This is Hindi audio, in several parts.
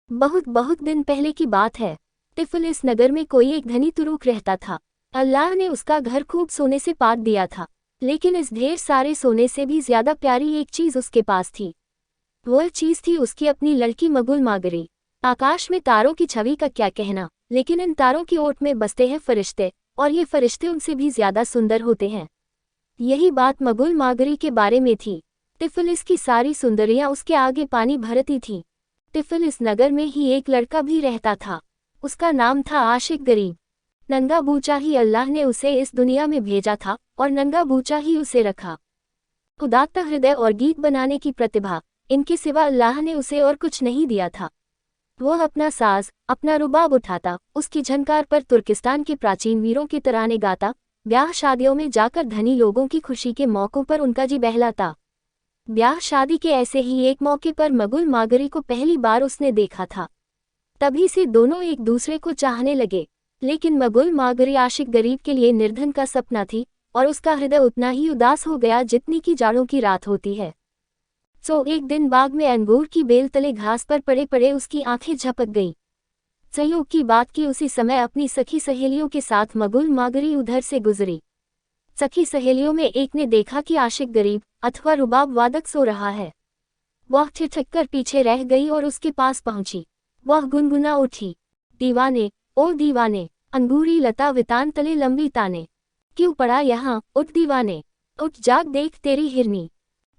बहुत बहुत दिन पहले की बात है। तिफलिस नगर में कोई एक धनी तुरुक रहता था। अल्लाह ने उसका घर खूब सोने से पाट दिया था, लेकिन इस ढेर सारे सोने से भी ज्यादा प्यारी एक चीज उसके पास थी। वह चीज थी उसकी अपनी लड़की मगुल मागरी। आकाश में तारों की छवि का क्या कहना, लेकिन इन तारों की ओट में बसते हैं फरिश्ते, और ये फरिश्ते उनसे भी ज्यादा सुंदर होते हैं। यही बात मगुल मागरी के बारे में थी। तिफलिस की सारी सुंदरियां उसके आगे पानी भरती थीं। तिफलिस नगर में ही एक लड़का भी रहता था। उसका नाम था आशिक गरीब। नंगा बूचा ही अल्लाह ने उसे इस दुनिया में भेजा था, और नंगा बूचा ही उसे रखा। उदात्त हृदय और गीत बनाने की प्रतिभा, इनके सिवा अल्लाह ने उसे और कुछ नहीं दिया था। वह अपना साज, अपना रुबाब उठाता, उसकी झनकार पर तुर्किस्तान के प्राचीन वीरों के तराने गाता, ब्याह शादियों में जाकर धनी लोगों की खुशी के मौक़ों पर उनका जी बहलाता। ब्याह शादी के ऐसे ही एक मौके पर मगुल मागरी को पहली बार उसने देखा था। तभी से दोनों एक दूसरे को चाहने लगे। लेकिन मगुल मागरी आशिक गरीब के लिए निर्धन का सपना थी, और उसका हृदय उतना ही उदास हो गया जितनी की जाड़ों की रात होती है। सो एक दिन बाग में अंगूर की बेल तले घास पर पड़े पड़े उसकी आंखें झपक गईं। संयोग की बात कि उसी समय अपनी सखी सहेलियों के साथ मगुल मागरी उधर से गुजरी। सखी सहेलियों में एक ने देखा कि आशिक गरीब अथवा रुबाब वादक सो रहा है। वह ठिठक कर पीछे रह गई और उसके पास पहुंची। वह गुनगुना उठी, दीवाने, ओ दीवाने, अंगूरी लता वितान तले लंबी ताने, क्यों पड़ा यहाँ, उठ दीवाने, उठ जाग देख तेरी हिरनी,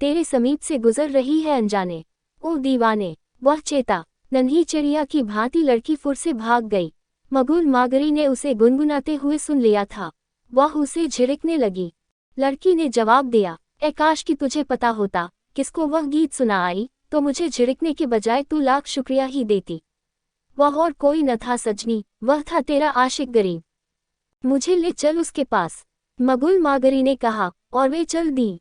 तेरे समीप से गुजर रही है अनजाने, ओ दीवाने। वह चेता, नन्ही चिड़िया की भांति लड़की फुर से भाग गई। मगुल मागरी ने उसे गुनगुनाते हुए सुन लिया था। वह उसे झिड़कने लगी। लड़की ने जवाब दिया, ए काश कि तुझे पता होता किसको वह गीत सुना आई, तो मुझे झिड़कने के बजाय तू लाख शुक्रिया ही देती। वह और कोई न था सजनी, वह था तेरा आशिक गरीब। मुझे ले चल उसके पास, मगुल मागरी ने कहा, और वे चल दी।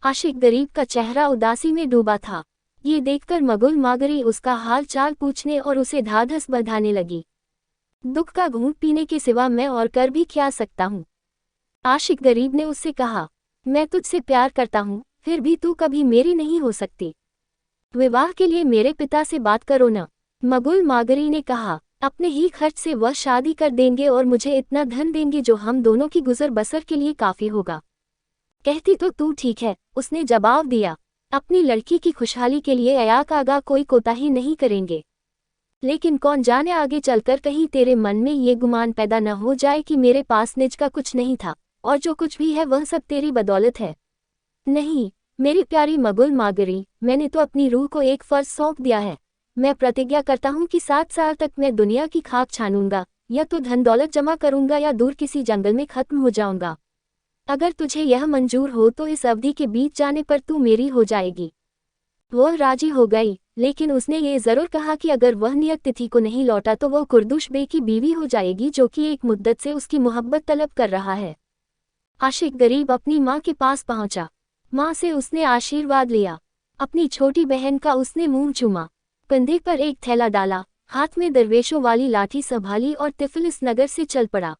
आशिक गरीब का चेहरा उदासी में डूबा था। ये देखकर मगुल मागरी उसका हाल चाल पूछने और उसे ढाढ़स बंधाने लगी। दुख का घूंट पीने के सिवा मैं और कर भी क्या सकता हूँ। आशिक गरीब ने उससे कहा, मैं तुझसे प्यार करता हूँ, फिर भी तू कभी मेरी नहीं हो सकती। विवाह के लिए मेरे पिता से बात करो न। मगुल मागरी ने कहा, अपने ही खर्च से वह शादी कर देंगे और मुझे इतना धन देंगे जो हम दोनों की गुजर बसर के लिए काफी होगा। कहती तो तू ठीक है, उसने जवाब दिया। अपनी लड़की की खुशहाली के लिए अयाक आगा कोई कोताही नहीं करेंगे। लेकिन कौन जाने आगे चलकर कहीं तेरे मन में ये गुमान पैदा न हो जाए कि मेरे पास निज का कुछ नहीं था, और जो कुछ भी है वह सब तेरी बदौलत है। नहीं, मेरी प्यारी मगुल मागरी, मैंने तो अपनी रूह को एक फर्ज सौंप दिया है। मैं प्रतिज्ञा करता हूँ कि 7 साल तक मैं दुनिया की खाक छानूंगा, या तो धन दौलत जमा करूंगा या दूर किसी जंगल में खत्म हो जाऊंगा। अगर तुझे यह मंजूर हो तो इस अवधि के बीत जाने पर तू मेरी हो जाएगी। वह राजी हो गई, लेकिन उसने ये जरूर कहा कि अगर वह नियत तिथि को नहीं लौटा तो वह कुर्दुश बे की बीवी हो जाएगी, जो कि एक मुद्दत से उसकी मोहब्बत तलब कर रहा है। आशिक गरीब अपनी माँ के पास पहुंचा। माँ से उसने आशीर्वाद लिया। अपनी छोटी बहन का उसने मुंह चूमा, कंधे पर एक थैला डाला, हाथ में दरवेशों वाली लाठी संभाली और तिफलिस नगर से चल पड़ा।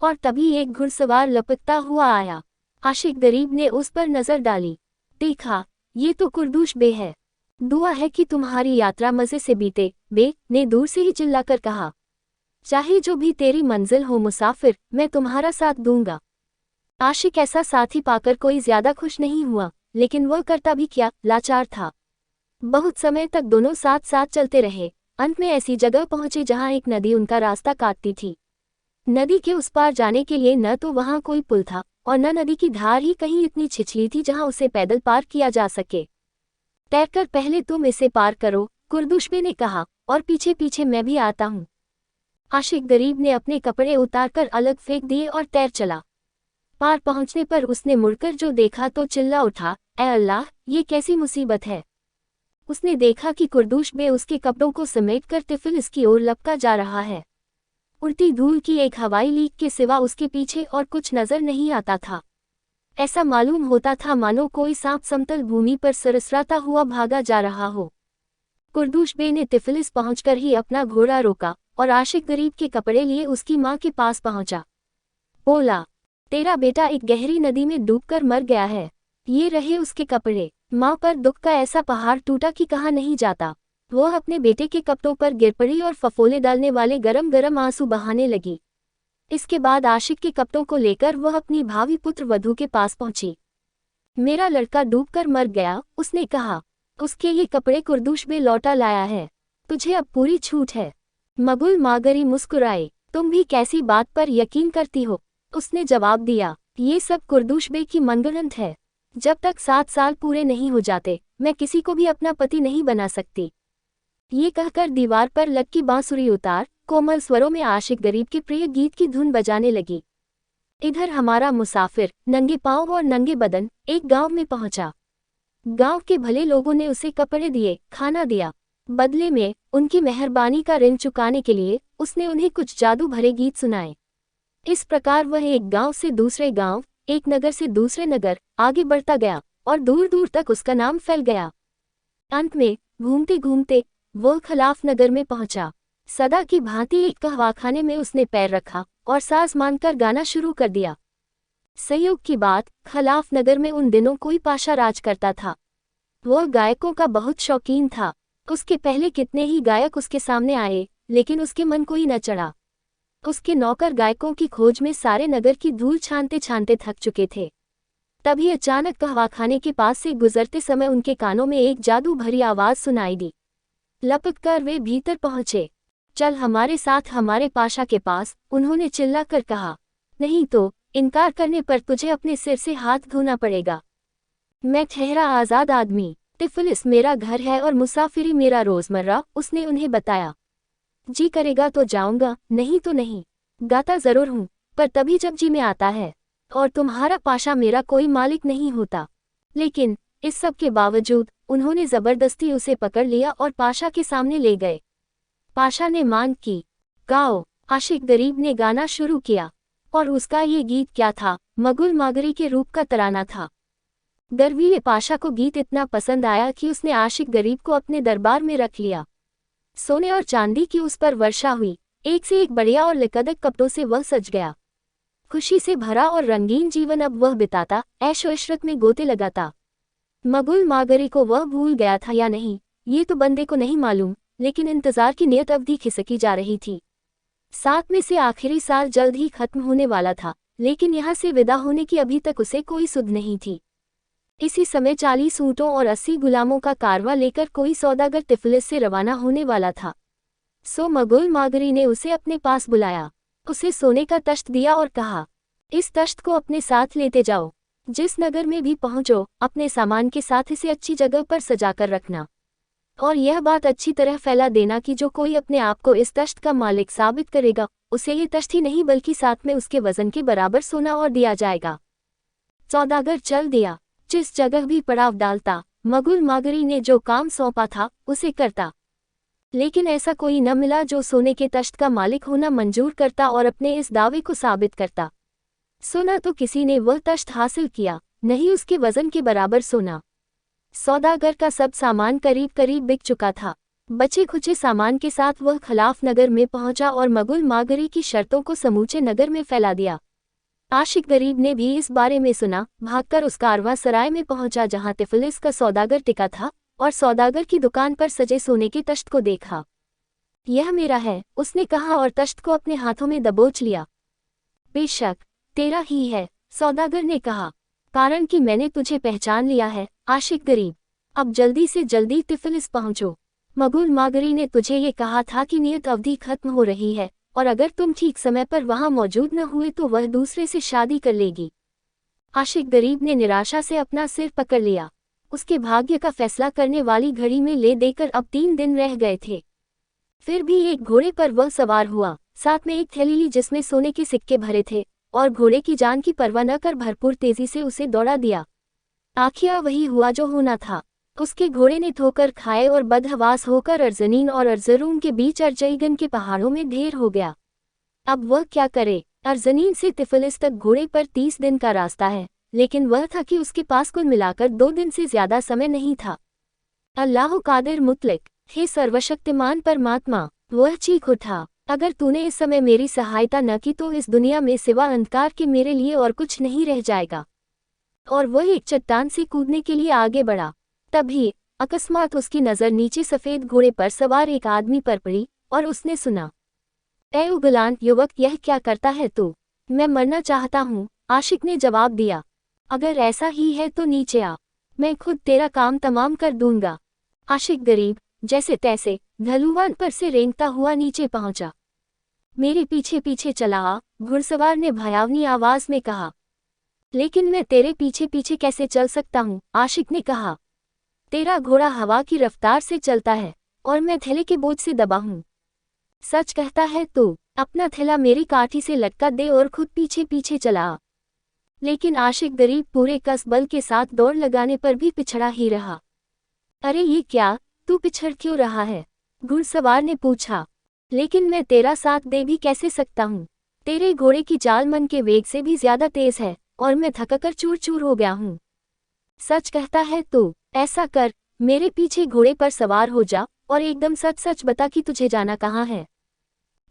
और तभी एक घुड़सवार लपकता हुआ आया। आशिक गरीब ने उस पर नजर डाली। देखा, ये तो कुर्दुश बे है। दुआ है कि तुम्हारी यात्रा मजे से बीते, बे ने दूर से ही चिल्लाकर कहा। चाहे जो भी तेरी मंजिल हो मुसाफिर, मैं तुम्हारा साथ दूंगा। आशिक ऐसा साथी पाकर कोई ज्यादा खुश नहीं हुआ, लेकिन वह करता भी क्या, लाचार था। बहुत समय तक दोनों साथ साथ चलते रहे। अंत में ऐसी जगह पहुंचे जहां एक नदी उनका रास्ता काटती थी। नदी के उस पार जाने के लिए न तो वहां कोई पुल था, और न नदी की धार ही कहीं इतनी छिछली थी जहां उसे पैदल पार किया जा सके। तैरकर पहले तुम इसे पार करो, कुर्दुश बे ने कहा, और पीछे पीछे मैं भी आता हूँ। आशिक गरीब ने अपने कपड़े उतारकर अलग फेंक दिए और तैर चला। पार पहुंचने पर उसने मुड़कर जो देखा तो चिल्ला उठा, ऐ अल्लाह, ये कैसी मुसीबत है। उसने देखा कि कुर्दुश बे उसके कपड़ों को समेटकर तिफिलिस की ओर लपका जा रहा है। उड़ती धूल की एक हवाई लीक के सिवा उसके पीछे और कुछ नजर नहीं आता था। ऐसा मालूम होता था मानो कोई सांप समतल भूमि पर सरसराता हुआ भागा जा रहा हो। कुर्दुश बे ने तिफिलिस पहुंचकर ही अपना घोड़ा रोका और आशिक गरीब के कपड़े लिए उसकी माँ के पास पहुंचा। बोला, तेरा बेटा एक गहरी नदी में डूबकर मर गया है, ये रहे उसके कपड़े। माँ पर दुख का ऐसा पहाड़ टूटा कि कहा नहीं जाता। वह अपने बेटे के कपड़ों पर गिर पड़ी और फफोले डालने वाले गरम गरम आंसू बहाने लगी। इसके बाद आशिक के कपड़ों को लेकर वह अपनी भावी पुत्र वधू के पास पहुंची। मेरा लड़का डूबकर मर गया, उसने कहा। उसके ये कपड़े कुर्दूश में लौटा लाया है, तुझे अब पूरी छूट है। मगुल मागरी मुस्कुराए। तुम भी कैसी बात पर यकीन करती हो? उसने जवाब दिया, ये सब कुर्दूश बे की मनगढ़ंत है। जब तक 7 साल पूरे नहीं हो जाते मैं किसी को भी अपना पति नहीं बना सकती। ये कहकर दीवार पर लटकी बांसुरी उतार कोमल स्वरों में आशिक गरीब के प्रिय गीत की धुन बजाने लगी। इधर हमारा मुसाफिर नंगे पांव और नंगे बदन एक गांव में पहुंचा। गांव के भले लोगों ने उसे कपड़े दिए, खाना दिया। बदले में उनकी मेहरबानी का ऋण चुकाने के लिए उसने उन्हें कुछ जादू भरे गीत सुनाए। इस प्रकार वह एक गांव से दूसरे गांव, एक नगर से दूसरे नगर आगे बढ़ता गया और दूर दूर तक उसका नाम फैल गया। अंत में घूमते घूमते वह खलाफ नगर में पहुंचा। सदा की भांति एक कहवाखाने में उसने पैर रखा और साज मानकर गाना शुरू कर दिया। संयोग की बात, खलाफ नगर में उन दिनों कोई पाशा राज करता था। वह गायकों का बहुत शौकीन था। उसके पहले कितने ही गायक उसके सामने आए, लेकिन उसके मन कोई न चढ़ा। उसके नौकर गायकों की खोज में सारे नगर की धूल छानते छानते थक चुके थे। तभी अचानक कहवाखाने के पास से गुजरते समय उनके कानों में एक जादू भरी आवाज सुनाई दी। लपककर वे भीतर पहुंचे। चल हमारे साथ हमारे पाशा के पास, उन्होंने चिल्लाकर कहा। नहीं तो इनकार करने पर तुझे अपने सिर से हाथ धोना पड़ेगा। मैं ठहरा आज़ाद आदमी, तिफलिस मेरा घर है और मुसाफिरी मेरा रोजमर्रा, उसने उन्हें बताया। जी करेगा तो जाऊंगा, नहीं तो नहीं। गाता जरूर हूँ, पर तभी जब जी में आता है। और तुम्हारा पाशा मेरा कोई मालिक नहीं होता। लेकिन इस सब के बावजूद उन्होंने जबरदस्ती उसे पकड़ लिया और पाशा के सामने ले गए। पाशा ने मांग की। गाओ, आशिक गरीब ने गाना शुरू किया। और उसका ये गीत क्या था, मगुल मागरी के रूप का तराना था। गर्वीले पाशा को गीत इतना पसंद आया कि उसने आशिक गरीब को अपने दरबार में रख लिया। सोने और चांदी की उस पर वर्षा हुई। एक से एक बढ़िया और लिकदक कपड़ों से वह सज गया। खुशी से भरा और रंगीन जीवन अब वह बिताता, ऐशो इशरत में गोते लगाता। मगुल मागरी को वह भूल गया था या नहीं, ये तो बंदे को नहीं मालूम, लेकिन इंतजार की नियत अवधि खिसकी जा रही थी। 7 में से आखिरी साल जल्द ही खत्म होने वाला था, लेकिन यहाँ से विदा होने की अभी तक उसे कोई सुध नहीं थी। इसी समय 40 ऊँटों और 80 गुलामों का कारवां लेकर कोई सौदागर तिफलिस से रवाना होने वाला था। सो मगुल मागरी ने उसे अपने पास बुलाया, उसे सोने का तश्त दिया और कहा, इस तश्त को अपने साथ लेते जाओ। जिस नगर में भी पहुंचो, अपने सामान के साथ इसे अच्छी जगह पर सजाकर रखना। और यह बात अच्छी तरह फैला देना कि जो कोई अपने आप को इस तश्त का मालिक साबित करेगा, उसे ये तश्त ही नहीं बल्कि साथ में उसके वजन के बराबर सोना और दिया जाएगा। सौदागर चल दिया। जिस जगह भी पड़ाव डालता, मगुल मागरी ने जो काम सौंपा था उसे करता। लेकिन ऐसा कोई न मिला जो सोने के तश्त का मालिक होना मंजूर करता और अपने इस दावे को साबित करता। सोना तो किसी ने वह तश्त हासिल किया, नहीं उसके वजन के बराबर सोना। सौदागर का सब सामान करीब करीब बिक चुका था। बचे खुचे सामान के साथ वह खलाफ नगर में पहुंचा और मगुल मागरी की शर्तों को समूचे नगर में फैला दिया। आशिक गरीब ने भी इस बारे में सुना, भागकर उस कारवां सराय में पहुंचा जहां तिफलिस का सौदागर टिका था, और सौदागर की दुकान पर सजे सोने के तश्त को देखा। यह मेरा है, उसने कहा और तश्त को अपने हाथों में दबोच लिया। बेशक तेरा ही है, सौदागर ने कहा, कारण कि मैंने तुझे पहचान लिया है, आशिक गरीब। अब जल्दी से जल्दी तिफलिस पहुंचो। मगुल मागरी ने तुझे ये कहा था कि नियत अवधि खत्म हो रही है, और अगर तुम ठीक समय पर वहां मौजूद न हुए तो वह दूसरे से शादी कर लेगी। आशिक गरीब ने निराशा से अपना सिर पकड़ लिया। उसके भाग्य का फैसला करने वाली घड़ी में ले देकर अब 3 दिन रह गए थे। फिर भी एक घोड़े पर वह सवार हुआ, साथ में एक थैली ली जिसमें सोने के सिक्के भरे थे, और घोड़े की जान की परवाह न कर भरपूर तेजी से उसे दौड़ा दिया। आखिर वही हुआ जो होना था। उसके घोड़े ने ठोकर खाए और बदहवास होकर अर्जनीन और अर्जरूम के बीच अर्जईगन के पहाड़ों में ढेर हो गया। अब वह क्या करे? अर्जनीन से तिफलिस तक घोड़े पर 30 दिन का रास्ता है, लेकिन वह था कि उसके पास कुल मिलाकर 2 दिन से ज्यादा समय नहीं था। अल्लाह कादिर मुतलक, हे सर्वशक्तिमान परमात्मा, वह चीख उठा, अगर तूने इस समय मेरी सहायता न की तो इस दुनिया में सिवा अंधकार के मेरे लिए और कुछ नहीं रह जाएगा। और वह एक चट्टान से कूदने के लिए आगे बढ़ा। तभी अकस्मात उसकी नज़र नीचे सफ़ेद घोड़े पर सवार एक आदमी पर पड़ी और उसने सुना, ए उगलांत युवक, यह क्या करता है तू? मैं मरना चाहता हूँ, आशिक ने जवाब दिया। अगर ऐसा ही है तो नीचे आ, मैं खुद तेरा काम तमाम कर दूंगा। आशिक गरीब जैसे तैसे ढलुवान पर से रेंगता हुआ नीचे पहुंचा। मेरे पीछे पीछे चला आ, घुड़सवार ने भयावनी आवाज में कहा। लेकिन मैं तेरे पीछे पीछे कैसे चल सकता हूँ? आशिक ने कहा। तेरा घोड़ा हवा की रफ्तार से चलता है और मैं थैले के बोझ से दबा हूँ। सच कहता है तू? अपना थैला मेरी काठी से लटका दे और खुद पीछे पीछे चला आ। लेकिन आशिक गरीब पूरे कस बल के साथ दौड़ लगाने पर भी पिछड़ा ही रहा। अरे ये क्या, तू पिछड़ क्यों रहा है? घुड़सवार ने पूछा। लेकिन मैं तेरा साथ दे भी कैसे सकता हूँ? तेरे घोड़े की चाल मन के वेग से भी ज्यादा तेज है और मैं थककर चूर चूर हो गया हूँ। सच कहता है तू? ऐसा कर, मेरे पीछे घोड़े पर सवार हो जा और एकदम सच सच बता कि तुझे जाना कहाँ है।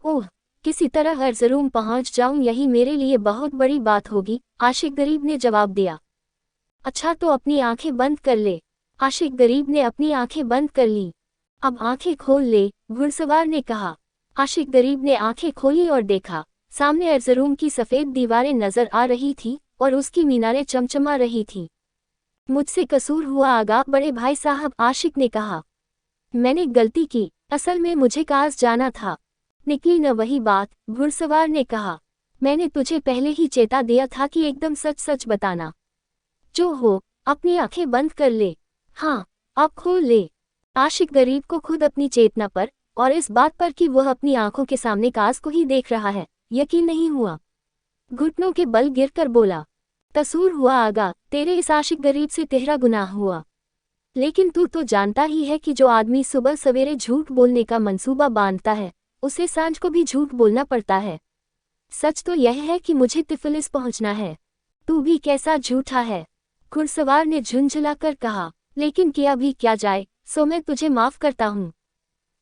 ओह, किसी तरह अर्ज़रूम पहुँच जाऊं, यही मेरे लिए बहुत बड़ी बात होगी, आशिक गरीब ने जवाब दिया। अच्छा तो अपनी आंखें बंद कर ले। आशिक गरीब ने अपनी आंखें बंद कर ली। अब आंखें खोल ले, घुड़सवार ने कहा। आशिक गरीब ने आंखें खोली और देखा, सामने अर्ज़रूम की सफ़ेद दीवारें नजर आ रही थी और उसकी मीनारें चमचमा रही थी। मुझसे कसूर हुआ आगा बड़े भाई साहब, आशिक ने कहा। मैंने गलती की, असल में मुझे काश जाना था। निकली न वही बात, घुड़सवार ने कहा। मैंने तुझे पहले ही चेता दिया था कि एकदम सच सच बताना। जो हो, अपनी आंखें बंद कर ले। हाँ, अब खोल ले। आशिक गरीब को खुद अपनी चेतना पर और इस बात पर कि वह अपनी आंखों के सामने काश को ही देख रहा है, यकीन नहीं हुआ। घुटनों के बल गिरकर बोला, कसूर हुआ आगा, तेरे इस आशिक गरीब से तेरा गुनाह हुआ। लेकिन तू तो जानता ही है कि जो आदमी सुबह सवेरे झूठ बोलने का मंसूबा बांधता है, उसे सांझ को भी झूठ बोलना पड़ता है। सच तो यह है कि मुझे तिफिलिस पहुंचना है। तू भी कैसा झूठा है? घुड़सवार ने झुंझलाकर कहा। लेकिन किया भी क्या जाए, सो मैं तुझे माफ करता हूँ।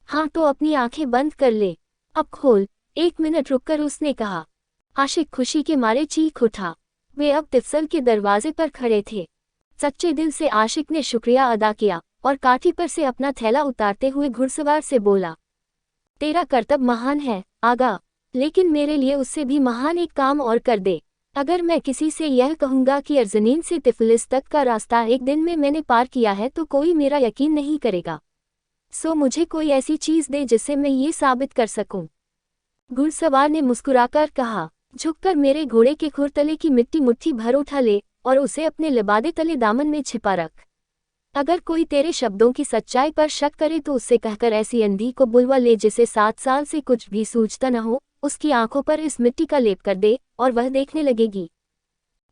हाँ तो अपनी आंखें बंद कर ले। अब खोल। 1 मिनट रुककर उसने कहा। आशिक खुशी के मारे चीख उठा। वे अब तिफसल के दरवाजे पर खड़े थे। सच्चे दिल से आशिक ने शुक्रिया अदा किया और काठी पर से अपना थैला उतारते हुए घुड़सवार से बोला, तेरा कर्तव्य महान है आगा, लेकिन मेरे लिए उससे भी महान एक काम और कर दे। अगर मैं किसी से यह कहूँगा कि अर्ज़नीन से तिफलिस तक का रास्ता एक दिन में मैंने पार किया है तो कोई मेरा यकीन नहीं करेगा। सो मुझे कोई ऐसी चीज़ दे जिससे मैं ये साबित कर सकूं। घुड़सवार ने मुस्कुराकर कहा। झुककर मेरे घोड़े के खुरतले की मिट्टी मुट्ठी भर उठा ले और उसे अपने लिबादे तले दामन में छिपा रख। अगर कोई तेरे शब्दों की सच्चाई पर शक करे तो उससे कहकर ऐसी अंधी को बुलवा ले जिसे 7 साल से कुछ भी सूझता न हो, उसकी आंखों पर इस मिट्टी का लेप कर दे और वह देखने लगेगी।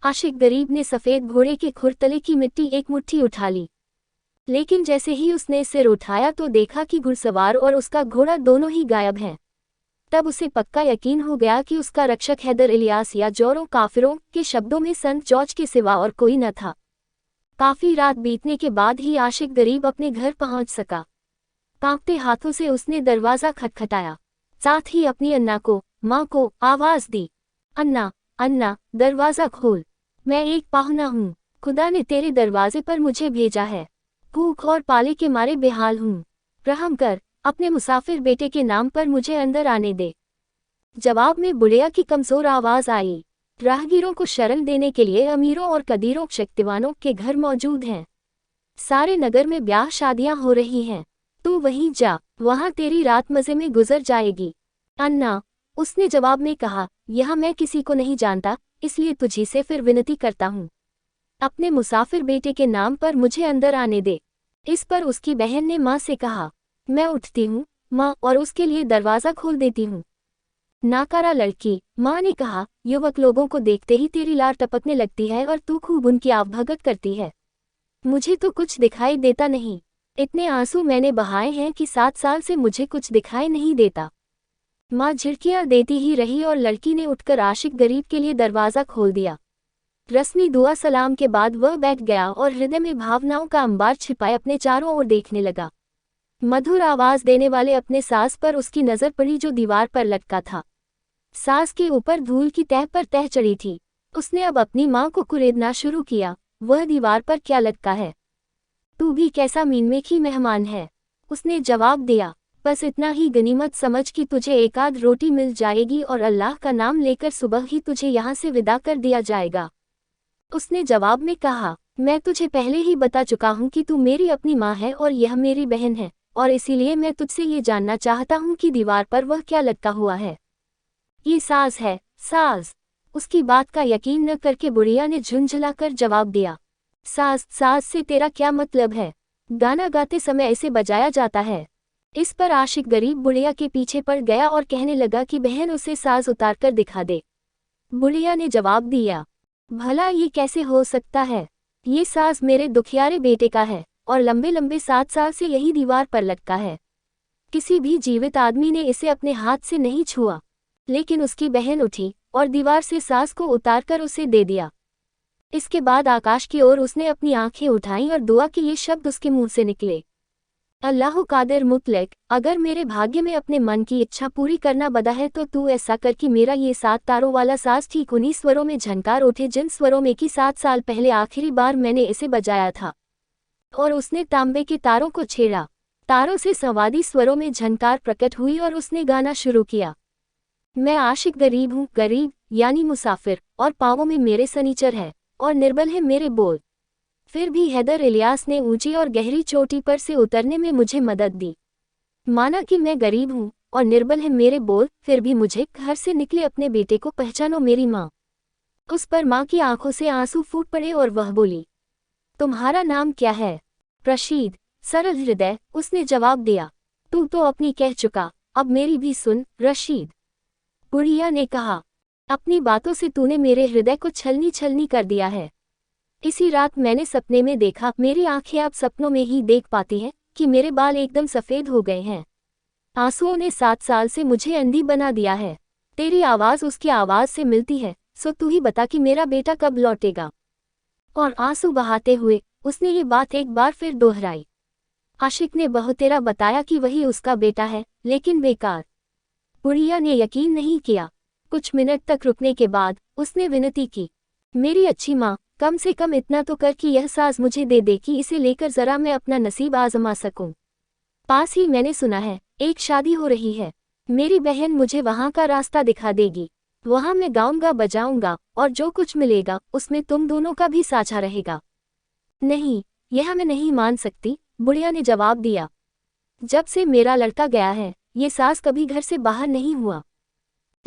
आशिक गरीब ने सफ़ेद घोड़े के खुरतले की मिट्टी एक मुट्ठी उठा ली, लेकिन जैसे ही उसने सिर उठाया तो देखा कि घुड़सवार और उसका घोड़ा दोनों ही गायब हैं। तब उसे पक्का यकीन हो गया कि उसका रक्षक हैदर इलियास या जोरों काफिरों के शब्दों में संत जॉर्ज के सिवा और कोई न था। काफी रात बीतने के बाद ही आशिक गरीब अपने घर पहुंच सका। कांपते हाथों से उसने दरवाज़ा खटखटाया, साथ ही अपनी अन्ना को, माँ को आवाज़ दी, अन्ना, अन्ना, दरवाज़ा खोल, मैं एक पाहुना हूँ। खुदा ने तेरे दरवाजे पर मुझे भेजा है। भूख और पाले के मारे बेहाल हूँ। रहम कर, अपने मुसाफिर बेटे के नाम पर मुझे अंदर आने दे। जवाब में बुढ़िया की कमजोर आवाज़ आई। राहगीरों को शरण देने के लिए अमीरों और कदीरों शक्तिवानों के घर मौजूद हैं। सारे नगर में ब्याह शादियां हो रही हैं। तू वहीं जा, वहां तेरी रात मज़े में गुजर जाएगी। अन्ना, उसने जवाब में कहा, यहाँ मैं किसी को नहीं जानता, इसलिए तुझी से फिर विनती करता हूँ, अपने मुसाफिर बेटे के नाम पर मुझे अंदर आने दे। इस पर उसकी बहन ने माँ से कहा, मैं उठती हूँ माँ और उसके लिए दरवाज़ा खोल देती हूँ। नाकारा लड़की, माँ ने कहा, युवक लोगों को देखते ही तेरी लार टपकने लगती है और तू खूब उनकी आवभगत करती है। मुझे तो कुछ दिखाई देता नहीं। इतने आंसू मैंने बहाए हैं कि 7 साल से मुझे कुछ दिखाई नहीं देता। माँ झिड़कियाँ देती ही रही और लड़की ने उठकर आशिक गरीब के लिए दरवाज़ा खोल दिया। रस्मी दुआ सलाम के बाद वह बैठ गया और हृदय में भावनाओं का अंबार छिपाए अपने चारों ओर देखने लगा। मधुर आवाज़ देने वाले अपने सास पर उसकी नज़र पड़ी जो दीवार पर लटका था। सास के ऊपर धूल की तह पर तह चढ़ी थी। उसने अब अपनी माँ को कुरेदना शुरू किया, वह दीवार पर क्या लटका है? तू भी कैसा मीनमेखी मेहमान है। उसने जवाब दिया, बस इतना ही गनीमत समझ कि तुझे एक आध रोटी मिल जाएगी और अल्लाह का नाम लेकर सुबह ही तुझे यहाँ से विदा कर दिया जाएगा। उसने जवाब में कहा, मैं तुझे पहले ही बता चुका हूँ कि तू मेरी अपनी माँ है और यह मेरी बहन है, और इसीलिए मैं तुझसे ये जानना चाहता हूँ कि दीवार पर वह क्या लटका हुआ है। ये साज है, साज। उसकी बात का यकीन न करके बुढ़िया ने झुंझलाकर जवाब दिया, साज, साज से तेरा क्या मतलब है? गाना गाते समय इसे बजाया जाता है। इस पर आशिक गरीब बुढ़िया के पीछे पड़ गया और कहने लगा कि बहन उसे साज उतार कर दिखा दे। बुढ़िया ने जवाब दिया, भला ये कैसे हो सकता है? ये साज मेरे दुखियारे बेटे का है और लंबे लंबे 7 साल से यही दीवार पर लटका है। किसी भी जीवित आदमी ने इसे अपने हाथ से नहीं छुआ, लेकिन उसकी बहन उठी और दीवार से साज को उतारकर उसे दे दिया। इसके बाद आकाश की ओर उसने अपनी आंखें उठाईं और दुआ के ये शब्द उसके मुंह से निकले, अल्लाह कादिर मुतलक, अगर मेरे भाग्य में अपने मन की इच्छा पूरी करना बदा है तो तू ऐसा कर कि मेरा ये 7 तारों वाला साज ठीक उन्हीं स्वरों में झनकार उठे जिन स्वरों में कि 7 साल पहले आखिरी बार मैंने इसे बजाया था। और उसने तांबे के तारों को छेड़ा। तारों से संवादी स्वरों में झनकार प्रकट हुई और उसने गाना शुरू किया, मैं आशिक गरीब हूँ, गरीब यानी मुसाफिर, और पाँवों में मेरे सनीचर है और निर्बल है मेरे बोल। फिर भी हैदर इलियास ने ऊंची और गहरी चोटी पर से उतरने में मुझे मदद दी। माना कि मैं गरीब हूँ और निर्बल है मेरे बोल, फिर भी मुझे घर से निकले अपने बेटे को पहचानो मेरी माँ। उस पर माँ की आंखों से आंसू फूट पड़े और वह बोली, तुम्हारा नाम क्या है? रशीद, सरल हृदय, उसने जवाब दिया। तू तो अपनी कह चुका, अब मेरी भी सुन रशीद। बुढ़िया ने कहा, अपनी बातों से तूने मेरे हृदय को छलनी छलनी कर दिया है। इसी रात मैंने सपने में देखा, मेरी आंखें अब सपनों में ही देख पाती हैं कि मेरे बाल एकदम सफ़ेद हो गए हैं। आंसुओं ने 7 साल से मुझे अंधी बना दिया है। तेरी आवाज़ उसकी आवाज़ से मिलती है, सो तू ही बता कि मेरा बेटा कब लौटेगा। और आंसू बहाते हुए उसने ये बात एक बार फिर दोहराई। आशिक ने बहुतेरा बताया कि वही उसका बेटा है, लेकिन बेकार। बुढ़िया ने यकीन नहीं किया। कुछ मिनट तक रुकने के बाद उसने विनती की, मेरी अच्छी माँ, कम से कम इतना तो कर कि यह साज मुझे दे दे कि इसे लेकर जरा मैं अपना नसीब आजमा सकूं। पास ही मैंने सुना है एक शादी हो रही है, मेरी बहन मुझे वहां का रास्ता दिखा देगी। वहां मैं गाऊंगा बजाऊंगा और जो कुछ मिलेगा उसमें तुम दोनों का भी साझा रहेगा। नहीं, यह मैं नहीं मान सकती, बुढ़िया ने जवाब दिया। जब से मेरा लड़का गया है ये सास कभी घर से बाहर नहीं हुआ।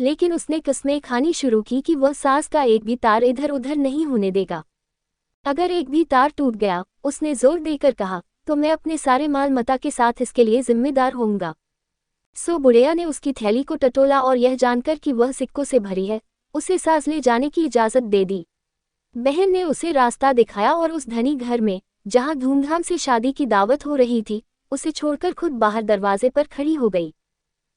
लेकिन उसने कस्में खानी शुरू की कि वह सास का एक भी तार इधर उधर नहीं होने देगा। अगर एक भी तार टूट गया, उसने जोर देकर कहा, तो मैं अपने सारे माल मता के साथ इसके लिए जिम्मेदार होऊंगा। सो बुढ़िया ने उसकी थैली को टटोला और यह जानकर कि वह सिक्कों से भरी है, उसे सास ले जाने की इजाज़त दे दी। बहन ने उसे रास्ता दिखाया और उस धनी घर में, जहाँ धूमधाम से शादी की दावत हो रही थी, उसे छोड़कर खुद बाहर दरवाजे पर खड़ी हो गई।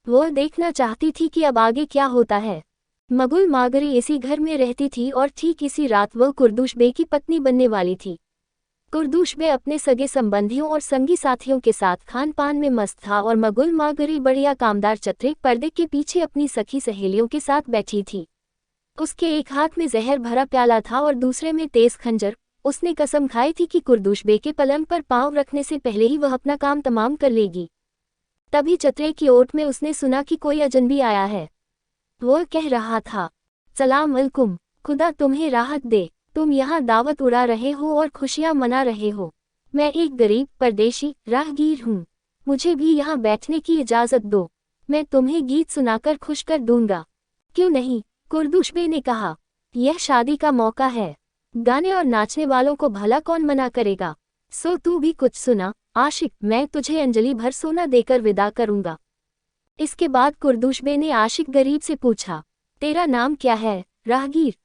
वह देखना चाहती थी कि अब आगे क्या होता है। मगुल मागरी इसी घर में रहती थी और ठीक इसी रात वह कुर्दुश बे की पत्नी बनने वाली थी। कुर्दुश बे अपने सगे संबंधियों और संगी साथियों के साथ खान पान में मस्त था और मगुल मागरी बढ़िया कामदार चतरे पर्दे के पीछे अपनी सखी सहेलियों के साथ बैठी थी। उसके एक हाथ में जहर भरा प्याला था और दूसरे में तेज खंजर। उसने कसम खाई थी कि कुर्दुश बे के पलंग पर पांव रखने से पहले ही वह अपना काम तमाम कर लेगी। तभी चतरे की ओट में उसने सुना कि कोई अजनबी आया है। वह कह रहा था, सलाम अलैकुम, खुदा तुम्हें राहत दे, तुम यहाँ दावत उड़ा रहे हो और खुशियाँ मना रहे हो। मैं एक गरीब परदेशी राहगीर हूँ, मुझे भी यहाँ बैठने की इजाज़त दो, मैं तुम्हें गीत सुनाकर खुश कर दूंगा। क्यों नहीं, कुर्दुश बे ने कहा, यह शादी का मौका है, गाने और नाचने वालों को भला कौन मना करेगा। सो तू भी कुछ सुना आशिक, मैं तुझे अंजलि भर सोना देकर विदा करूंगा। इसके बाद कुर्दुश बे ने आशिक गरीब से पूछा, तेरा नाम क्या है? राहगीर,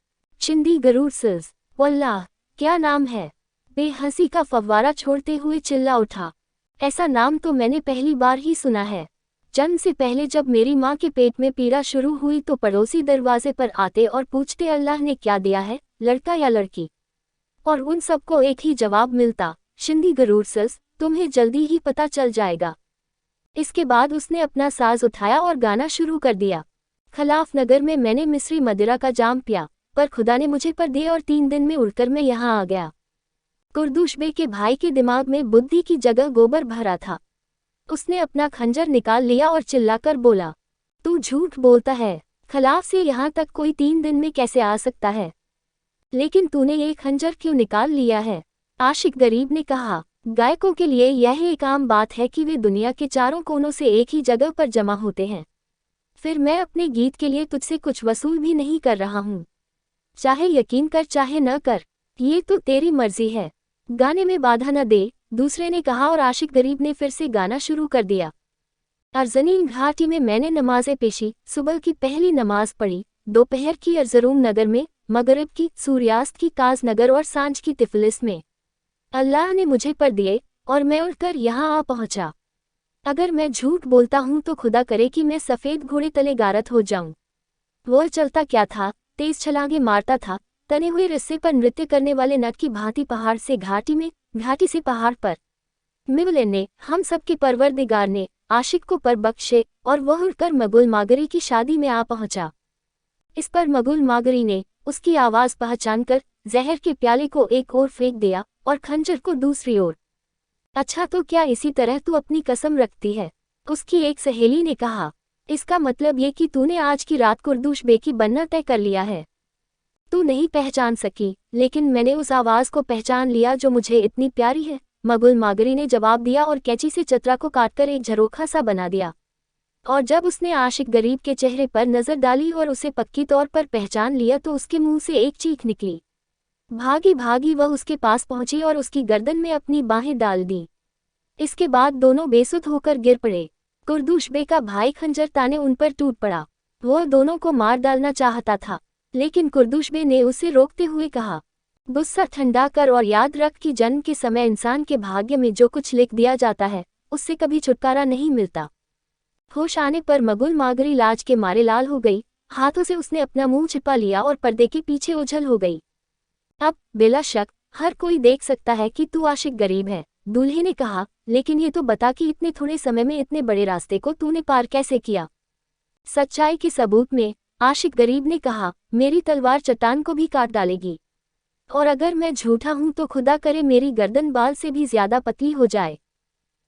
चिंदी गरूर सिल्स। वल्लाह, क्या नाम है? बेहंसी का फव्वारा छोड़ते हुए चिल्ला उठा, ऐसा नाम तो मैंने पहली बार ही सुना है। जन्म से पहले जब मेरी माँ के पेट में पीड़ा शुरू हुई तो पड़ोसी दरवाजे पर आते और पूछते अल्लाह ने क्या दिया है, लड़का या लड़की, और उन सबको एक ही जवाब मिलता, शिंदी गरूर सिल्स, तुम्हें जल्दी ही पता चल जाएगा। इसके बाद उसने अपना साज उठाया और गाना शुरू कर दिया। खलाफ नगर में मैंने मिस्री मदिरा का जाम पिया, पर खुदा ने मुझे पर दे और 3 दिन में उड़कर मैं यहाँ आ गया। कुर्दुश के भाई के दिमाग में बुद्धि की जगह गोबर भरा था। उसने अपना खंजर निकाल लिया और चिल्लाकर बोला, तू झूठ बोलता है। खलाफ से यहाँ तक कोई 3 दिन में कैसे आ सकता है? लेकिन तूने ये खंजर क्यों निकाल लिया है? आशिक गरीब ने कहा, गायकों के लिए यह एक आम बात है कि वे दुनिया के चारों कोनों से एक ही जगह पर जमा होते हैं। फिर मैं अपने गीत के लिए तुझसे कुछ वसूल भी नहीं कर रहा हूँ। चाहे यकीन कर चाहे न कर, ये तो तेरी मर्जी है। गाने में बाधा न दे, दूसरे ने कहा और आशिक गरीब ने फिर से गाना शुरू कर दिया। अर्जनील घाटी में मैंने नमाज़ें पेशी, सुबह की पहली नमाज पढ़ी, दोपहर की अर्जरूम नगर में, मगरिब की, सूर्यास्त की काज नगर और सांझ की तिफलिस में। अल्लाह ने मुझे पर दिए और मैं उड़कर यहाँ आ पहुँचा। अगर मैं झूठ बोलता हूँ तो खुदा करे कि मैं सफ़ेद घोड़े तले गारत हो जाऊँ। वह चलता क्या था, तेज छलांगे मारता था, तने हुए रस्से पर नृत्य करने वाले नट की भांति पहाड़ से घाटी में, घाटी से पहाड़ पर। मिवले ने, हम सबके परवरदिगार ने, आशिक को पर बख्शे, और वह उड़कर मगुल मागरी की शादी में आ पहुँचा। इस पर मगुल मागरी ने, उसकी आवाज़ पहचानकर, जहर के प्याले को एक ओर फेंक दिया और खंजर को दूसरी ओर। अच्छा, तो क्या इसी तरह तू अपनी कसम रखती है? उसकी एक सहेली ने कहा, इसका मतलब ये कि तूने आज की रात कुर्दुश की बनना तय कर लिया है। तू नहीं पहचान सकी, लेकिन मैंने उस आवाज़ को पहचान लिया जो मुझे इतनी प्यारी है, मगुल मागरी ने जवाब दिया और कैंची से चतरा को काटकर एक झरोखा सा बना दिया। और जब उसने आशिक गरीब के चेहरे पर नज़र डाली और उसे पक्की तौर पर पहचान लिया तो उसके मुंह से एक चीख निकली। भागी भागी वह उसके पास पहुंची और उसकी गर्दन में अपनी बाहें डाल दी। इसके बाद दोनों बेसुध होकर गिर पड़े। कुर्दुश का भाई खंजर ताने उन पर टूट पड़ा। वह दोनों को मार डालना चाहता था, लेकिन कुर्दुश ने उसे रोकते हुए कहा, गुस्सा ठंडा कर और याद रख कि जन्म के समय इंसान के भाग्य में जो कुछ लिख दिया जाता है उससे कभी छुटकारा नहीं मिलता। होश आने पर मगुल मागरी लाज के मारे लाल हो गई। हाथों से उसने अपना मुंह छिपा लिया और पर्दे के पीछे उछल हो गई। अब बिला शक हर कोई देख सकता है कि तू आशिक गरीब है, दूल्हे ने कहा, लेकिन ये तो बता कि इतने थोड़े समय में इतने बड़े रास्ते को तूने पार कैसे किया? सच्चाई के सबूत में, आशिक गरीब ने कहा, मेरी तलवार चट्टान को भी काट डालेगी। और अगर मैं झूठा हूं तो खुदा करे मेरी गर्दन बाल से भी ज्यादा पतली हो जाए।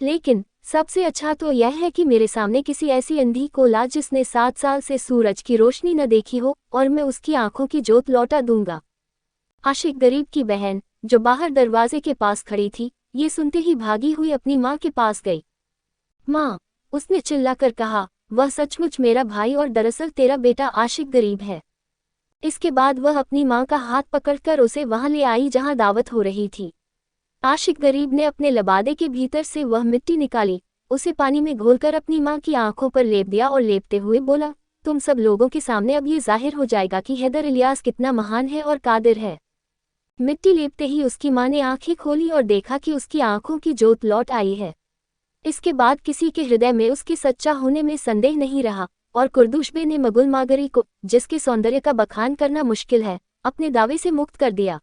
लेकिन सबसे अच्छा तो यह है कि मेरे सामने किसी ऐसी अंधी को ला जिसने 7 साल से सूरज की रोशनी न देखी हो, और मैं उसकी आंखों की जोत लौटा दूंगा। आशिक गरीब की बहन, जो बाहर दरवाजे के पास खड़ी थी, ये सुनते ही भागी हुई अपनी माँ के पास गई। माँ, उसने चिल्लाकर कहा, वह सचमुच मेरा भाई और दरअसल तेरा बेटा आशिक गरीब है। इसके बाद वह अपनी माँ का हाथ पकड़कर उसे वहां ले आई जहां दावत हो रही थी। आशिक गरीब ने अपने लबादे के भीतर से वह मिट्टी निकाली, उसे पानी में घोलकर अपनी माँ की आंखों पर लेप दिया और लेपते हुए बोला, तुम सब लोगों के सामने अब ये जाहिर हो जाएगा कि हैदर इलियास कितना महान है और कादिर है। मिट्टी लेपते ही उसकी माँ ने आंखें खोली और देखा कि उसकी आंखों की जोत लौट आई है। इसके बाद किसी के हृदय में उसके सच्चा होने में संदेह नहीं रहा, और कुर्दुश ने मगुल मागरी को, जिसके सौंदर्य का बखान करना मुश्किल है, अपने दावे से मुक्त कर दिया।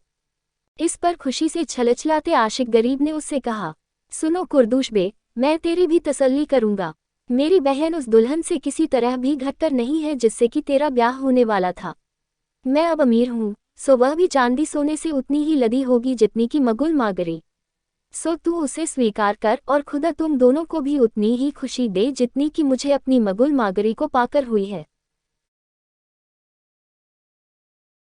इस पर खुशी से छलछलाते आशिक गरीब ने उससे कहा, सुनो कुर्दुश, मैं तेरी भी तसल्ली करूंगा। मेरी बहन उस दुल्हन से किसी तरह भी घटकर नहीं है जिससे कि तेरा ब्याह होने वाला था। मैं अब अमीर हूँ, सो वह भी चांदी सोने से उतनी ही लदी होगी जितनी की मगुल मागरी। सो तू उसे स्वीकार कर और खुदा तुम दोनों को भी उतनी ही खुशी दे जितनी कि मुझे अपनी मगुल मागरी को पाकर हुई है।